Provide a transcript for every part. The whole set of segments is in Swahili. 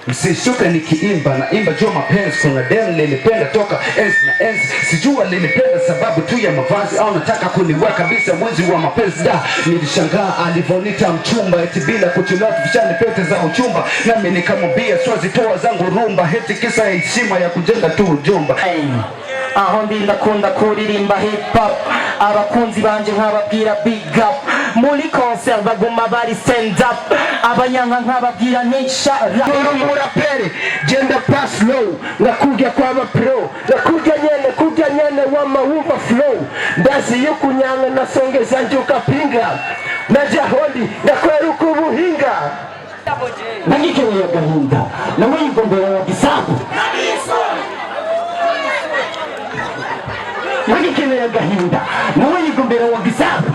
msishuke nikiimba na imba jua mapenzi. Kuna dem nilipenda toka enzi na enzi, sijua nilipenda sababu tu ya mavazi au nataka kuniweka kabisa mwizi wa mapenzi. Da, nilishangaa alivonita mchumba eti bila kuchelewa tufishane pete za uchumba, nami nikamwambia siwezi toa zangu rumba, heti kisa heshima ya kujenga tu ujumba. Aho ndi ndakunda kuririmba hip hop, abakunzi banje nkababwira big up, muri concert baguma bari stand up, abanyanka nkababwira nico. Umuraperi genda pass low, nakujya kwaba pro, nakujya nyene wama wumva flow, ndazi yukunyanga nasongeza njuka pinga, naja hondi nakweruka ubuhinga. Nanikeneye agahinda nawe yigombera wa gisabu, nanikeneye agahinda nawe yigombera wa gisabu.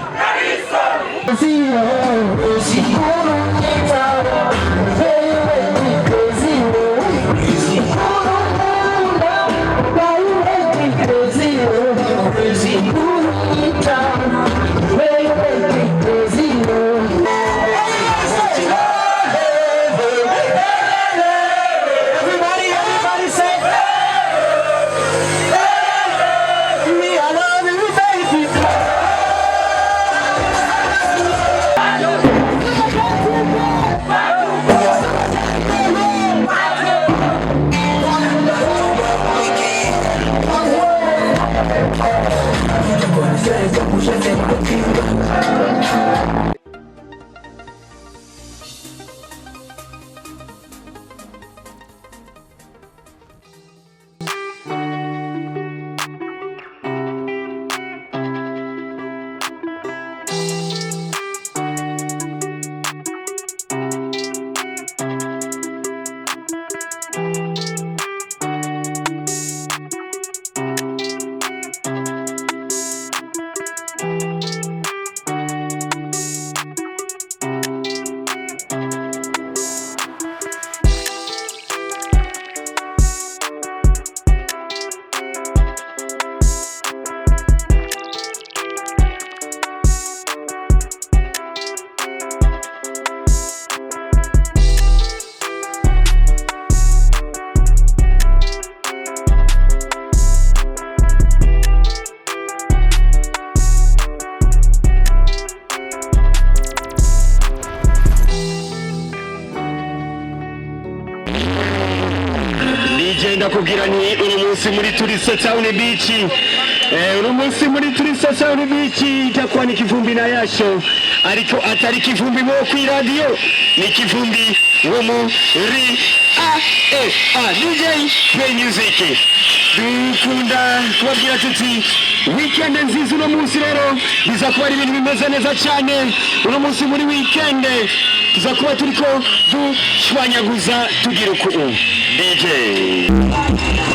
Kugira ni uno munsi muri Turisa Town Beach, uno munsi muri Turisa Town Beach itakuwa ni kivumbi na yasho, ariko atari kivumbi mo ku radio, ni kivumbi wo muri DJ play music. Dukunda kubabwira tuti weekend nziza uno munsi rero bizakuba ari ibintu bimeze neza cyane. Uno munsi muri weekend tuzakuba turiko dushwanyaguza tugira uko DJ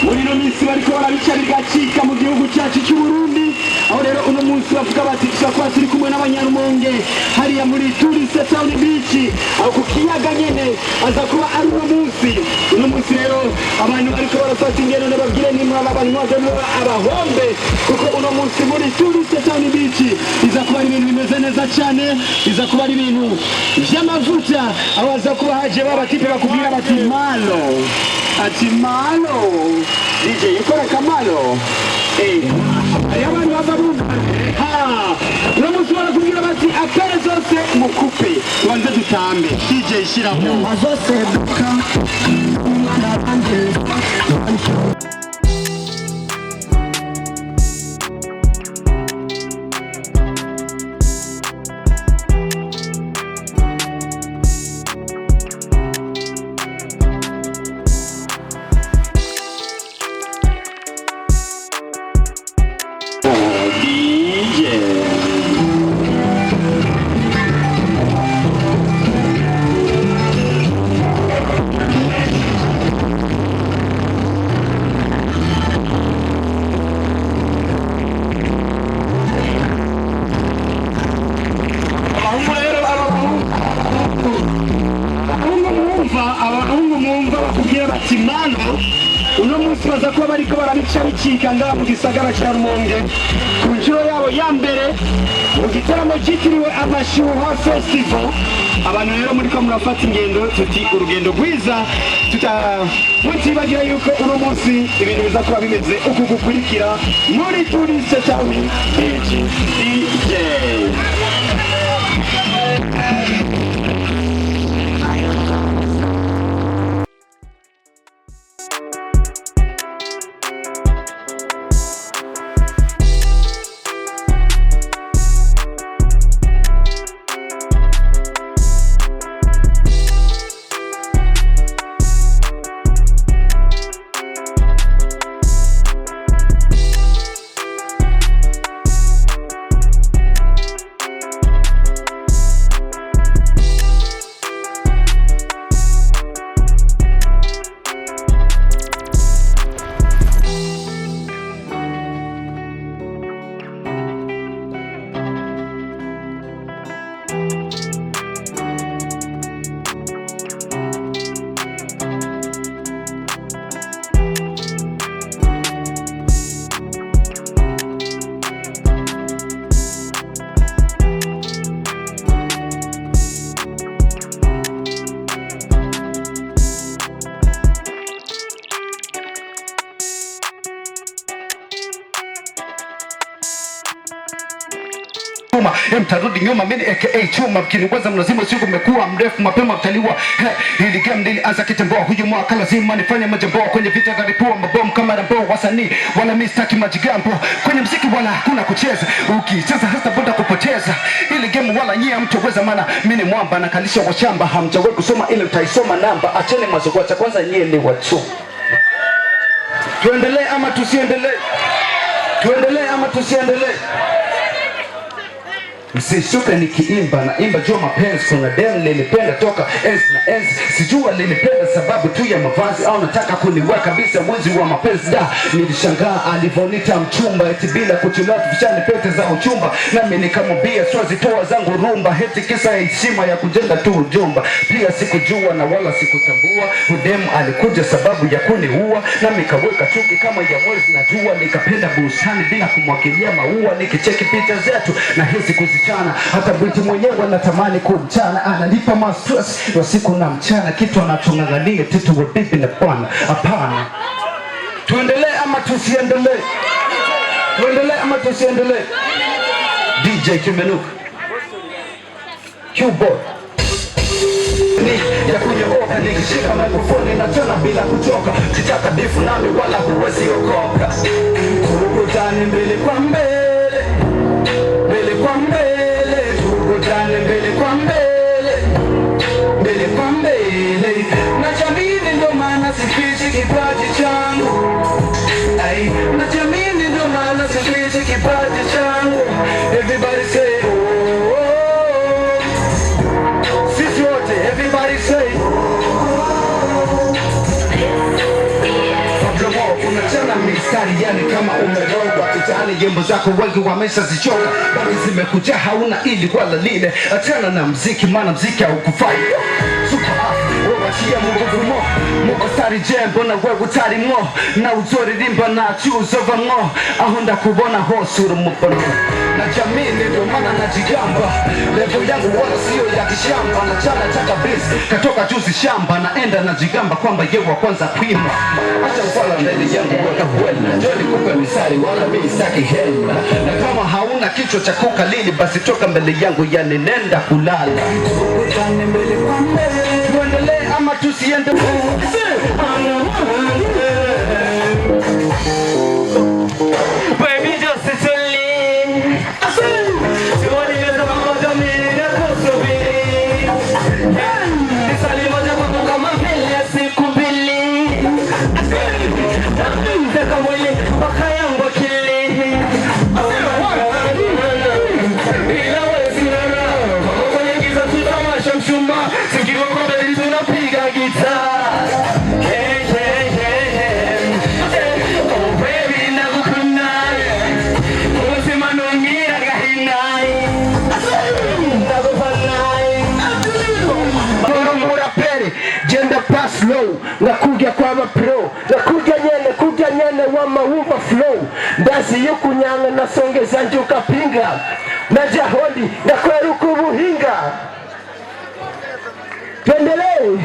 muri no minsi bariko barabica bigacika mu gihugu cyacu cy'Uburundi. Aho rero uno munsi bavuga bati tuzakuba turi kumwe n'abanyarumonge hariya muri Turisa Town Beach, aho ku kiyaga nyene aza kuba ari uno munsi rero abantu ariko barafata ingendo n'ababwire nimwe abantu bazemo abahombe, kuko uno munsi muri Turisa Town Beach iza kuba ari ibintu bimeze neza cyane, iza kuba ari ibintu by'amavuta, aho aza kuba haje babatipe bakubwira bati malo ati malo DJ ikora kamalo abantu bazabumva uno munsi barakubwira bati akare zose mukupe wanze dutambe DJ shiramo azose buka abahungu mwumva bakubwira bati mano uno munsi baza kuba bariko barabica bicika ngaha mu gisagara ca Rumonge ku nshuro yabo ya mbere mu gitaramo cyitiriwe AMASHUHA festival. Abantu rero muriko murafata ingendo, tuti urugendo rwiza, mutibagira yuko uno munsi ibintu biza kuba bimeze uku gukurikira muri turiste town DJ. Mtarudi nyuma mimi aka chuma mkiniweza mnazima usiku umekuwa mrefu mapema mtaliwa. Hili game nilianza kitambo huyu mwaka lazima nifanye majambo kwenye vita garipua mabomu kama rambo wasanii wala mimi sitaki majigambo kwenye muziki wala hakuna kucheza ukicheza hata boda kupoteza ili game wala nyia mtoweza maana mimi ni mwamba na kalisha wa shamba hamjawahi kusoma ile mtaisoma namba acheni mazoko cha kwanza nyie ni wacho. Tuendelee ama tusiendelee? Tuendelee ama tusiendelee? Msishuke nikiimba na imba jua mapenzi kuna dem nilipenda toka enzi na enzi sijua nilipenda sababu tu ya mavazi au nataka kuniweka kabisa mwizi wa mapenzi da nilishangaa alivonita mchumba eti bila kuchelewa tufishane pete za uchumba nami nikamwambia siwezi toa zangu rumba heti kisa heshima ya kujenga tu ujumba pia sikujua na wala sikutambua udem alikuja sababu ya kuniua nami kaweka chuki kama ya mwezi na jua nikapenda bustani bila kumwagilia maua nikicheki picha zetu na hizi hata binti mwenyewe anatamani kumchana analipa ma-stress wa siku na mchana kitu anachong'ang'ania titu wa bibi na bwana hapana. Tuendelee ama tusiendelee? Tuendelee ama tusiendelee? DJ Kimenuka Q-boy ya kunyooka nikishika mikrofoni na tena bila kuchoka sitaka bifu nami wala huwezi okoka kurukutani mbele kwa mbele mbele kwa mbele tukutane mbele kwa mbele mbele kwa mbele najiamini ndo maana sifichi kipaji changu najiamini ndo maana sifichi kipaji changu everybody say oh, oh. Sisi wote everybody say unachana mistari yani kama umeroga kitani jembo zako wengi wameshazichoka bali zimekuja hauna ili wala lile achana na mziki maana mziki haukufai wachia mungu muko stari jembo na wewe tari mo na uzori rimba na chuzo vango ahunda kubona hosuru mupono na jamini ndo maana najigamba level yangu wala sio ya kishamba na chana taka bisi katoka juzi shamba naenda najigamba kwamba yewe wa kwanza kuima acha ufala mbele yangu weka kwenda njoni kupe misari wala mimi sitaki hela na kama hauna kichwa cha kuka lili basi toka mbele yangu yani nenda kulala tukutane mbele kwa mbele tuendelee ama tusiendelee? Baby just sitting siwani leza mamoja mimi na kusubiri nisali moja kwa kama vile siku mbili nataka mwili mpaka yangu akili ila wewe sinana kwenye giza tutamasha mshuma sikiko kwa beli tunapiga gitaa slow nakujya kwaba pro nakujya nyene wama wumva flow ndazi yukunyanga nasongeza njuka pinga naja hodi nakwera ukubuhinga tuendelee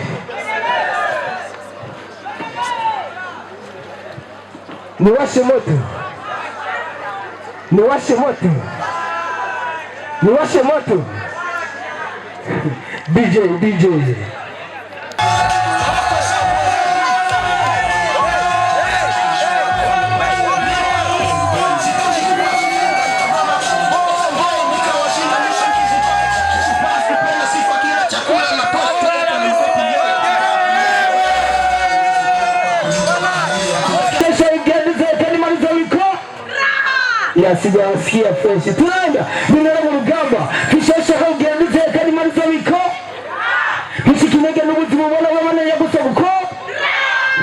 niwashe moto DJ sijawasikia fresh tunaenda ninaenda mu rugamba kishasha haugenduze kandi marizo biko kishikinege n'ubuzima ubona babana yagusabuko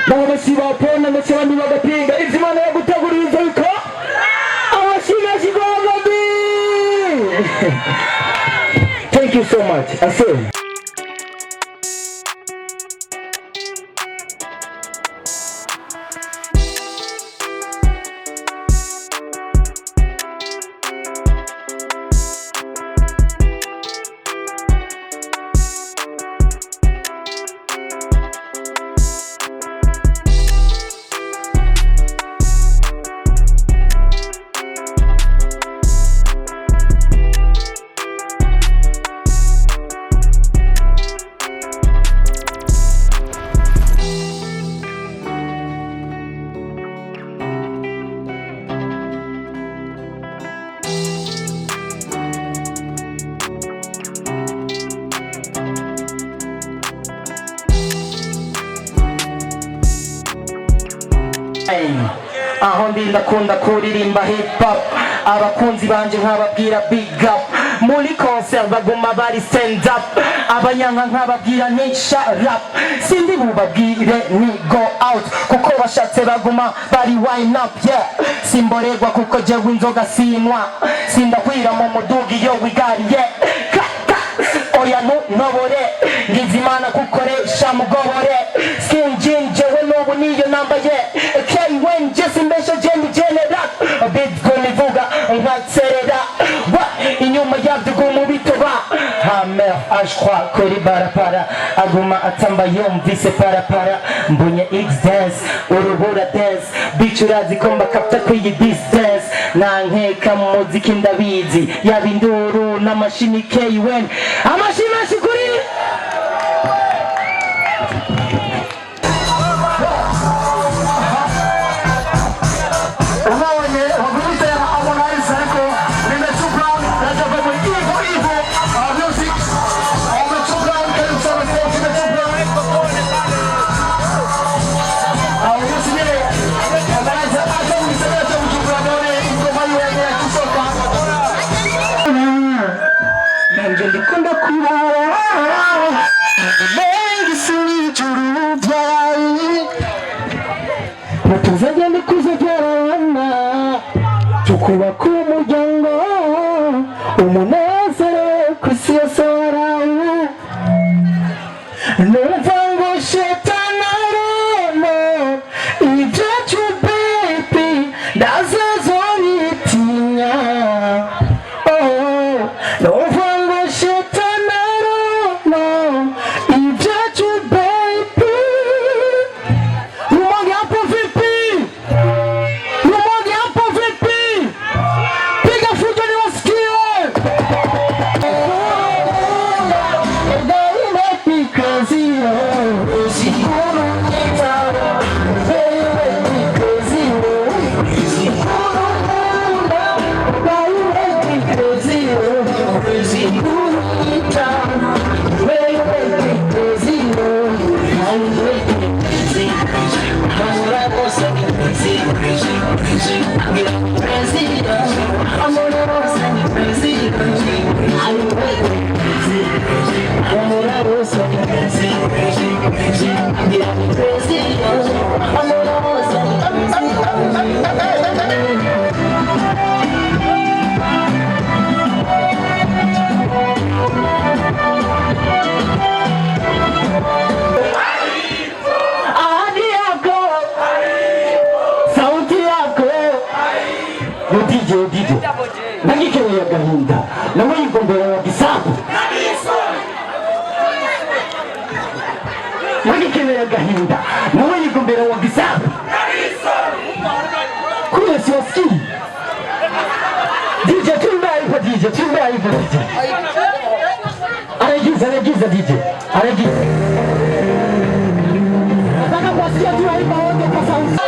nabo basiba pona ndetse bandi bagapinga izimana yaguteguririza biko abashima shigobabi. Thank you so much. I say aho ndi ndakunda kuririmba hip hop abakunzi banje nkababwira big up muri concert baguma bari stand up abanyanka nkababwira ni shut up sindi bubabwire ni go out kuko bashatse baguma bari wind up yeah simboregwa kuko jewe inzoga sinwa sindakwira mu mudugi yo wigariye oya nobore ngizimana kukoresha mugobore skinjin jewe n'ubu niyo nambaye K-Wen jesi mbesho jendi generat bitgo nivuga nkatserera inyuma yabyo gumubitoba hamer ashkwa kuri barapara aguma atamba yumvise parapara mbunye x-dance urubura dance bitch urazi ko mbakapta kwiyi distance nankeka mu muziki ndabizi yaba induru n'amashini K-Wen amashini kuri kubaka umuryango umunezero kw'isi yose warawe numva ngo shetana rono ibyacu baby ndazazo bitinya numva ngo shetana rono ibyacu baby rumonge hapo vipi Yo DJ Nagikeneye agahinda nawe yigombera wa gisapu Nagikeneye agahinda nawe yigombera wa gisapu Kule siwaski DJ tumaiva DJ Anagiza DJ Anagiza Nataka kuwasikia tuwaiva wote kwa sauti